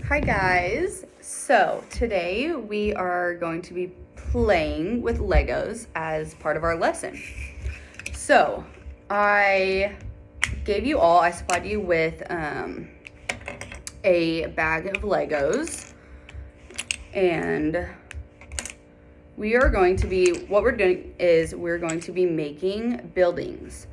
Hi guys, so today we are going to be playing with Legos as part of our lesson. So I supplied you with a bag of Legos, and we're going to be making buildings.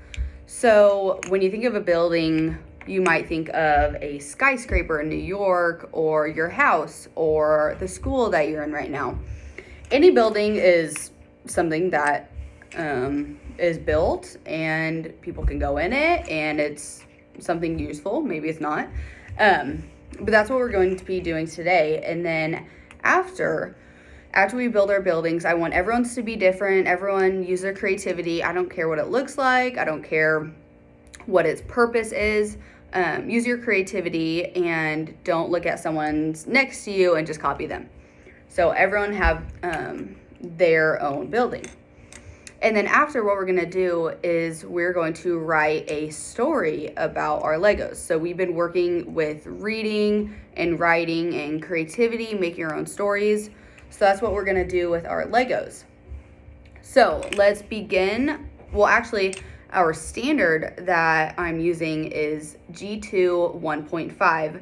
So when you think of a building, you might think of a skyscraper in New York, or your house, or the school that you're in right now. Any building is something that is built and people can go in it, and it's something useful. Maybe it's not. But that's what we're going to be doing today. And then after we build our buildings, I want everyone's to be different. Everyone use their creativity. I don't care what it looks like. I don't care what its purpose is. Use your creativity and don't look at someone's next to you and just copy them. So everyone have their own building. And then after, what we're going to do is we're going to write a story about our Legos. So we've been working with reading and writing and creativity, making our own stories. So that's what we're going to do with our Legos. So let's begin. Well, actually, our standard that I'm using is G2 1.5,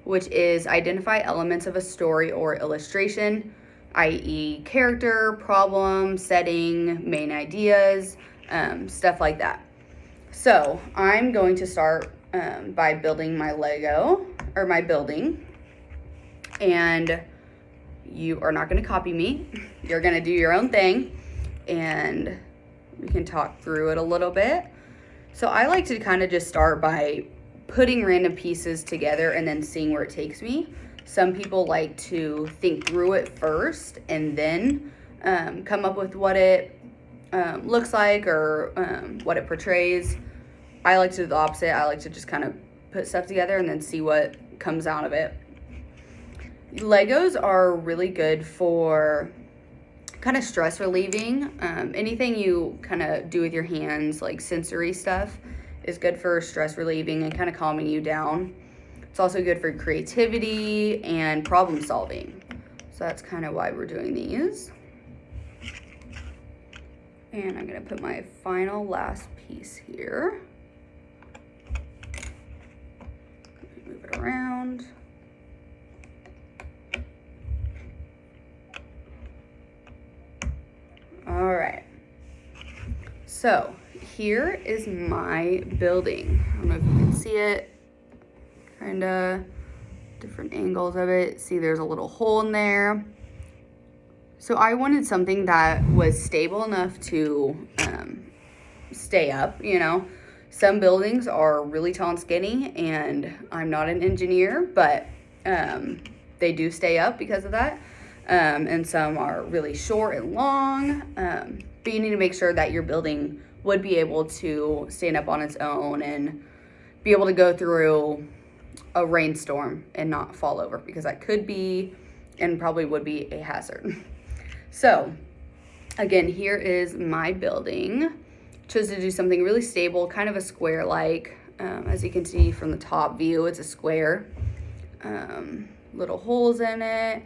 which is identify elements of a story or illustration, i.e. character, problem, setting, main ideas, stuff like that. So I'm going to start by building my my building, and you are not going to copy me. You're going to do your own thing, and we can talk through it a little bit. So I like to kind of just start by putting random pieces together and then seeing where it takes me. Some people like to think through it first and then come up with what it looks like or what it portrays. I like to do the opposite. I like to just kind of put stuff together and then see what comes out of it. Legos are really good for kind of stress relieving. Anything you kind of do with your hands, like sensory stuff, is good for stress relieving and kind of calming you down. It's also good for creativity and problem solving. So that's kind of why we're doing these. And I'm going to put my last piece here. Move it around. All right, so here is my building. I don't know if you can see it, kind of different angles of it. See, there's a little hole in there. So I wanted something that was stable enough to stay up, Some buildings are really tall and skinny, and I'm not an engineer, but they do stay up because of that. And some are really short and long, but you need to make sure that your building would be able to stand up on its own and be able to go through a rainstorm and not fall over, because that could be and probably would be a hazard. So again, here is my building. Chose to do something really stable, kind of a square-like. As you can see from the top view, it's a square. Little holes in it.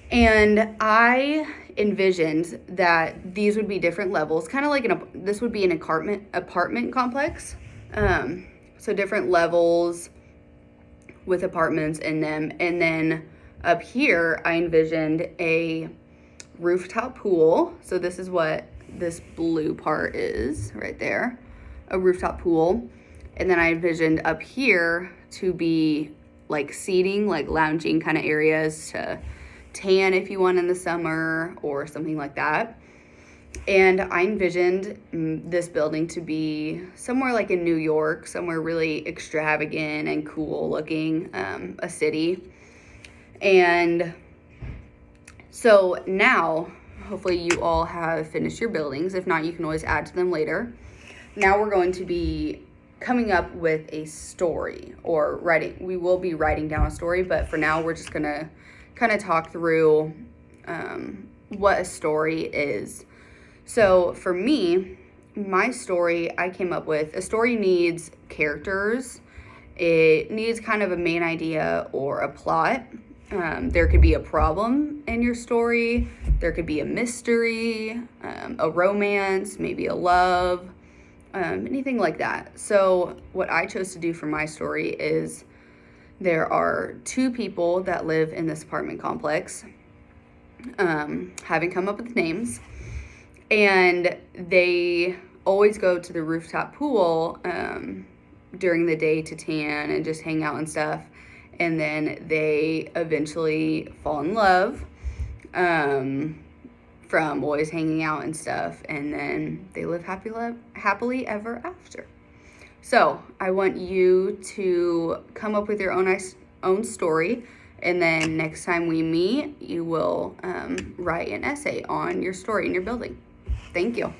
And I envisioned that these would be different levels, kind of like this would be an apartment complex. So different levels with apartments in them. And then up here, I envisioned a rooftop pool. So this is what this blue part is right there, a rooftop pool. And then I envisioned up here to be like seating, like lounging kind of areas to tan if you want in the summer or something like that. And I envisioned this building to be somewhere like in New York, somewhere really extravagant and cool looking, a city. And so now, hopefully you all have finished your buildings. If not, you can always add to them later. Now we're going to be coming up with a story, or writing. We will be writing down a story, but for now we're just gonna kind of talk through what a story is. So for me, my story, I came up with, a story needs characters It needs kind of a main idea or a plot. There could be a problem in your story. There could be a mystery, a romance, maybe a love, anything like that. So what I chose to do for my story is there are two people that live in this apartment complex, having come up with names, and they always go to the rooftop pool during the day to tan and just hang out and stuff. And then they eventually fall in love from always hanging out and stuff. And then they live happily ever after. So I want you to come up with your own story. And then next time we meet, you will write an essay on your story in your building. Thank you.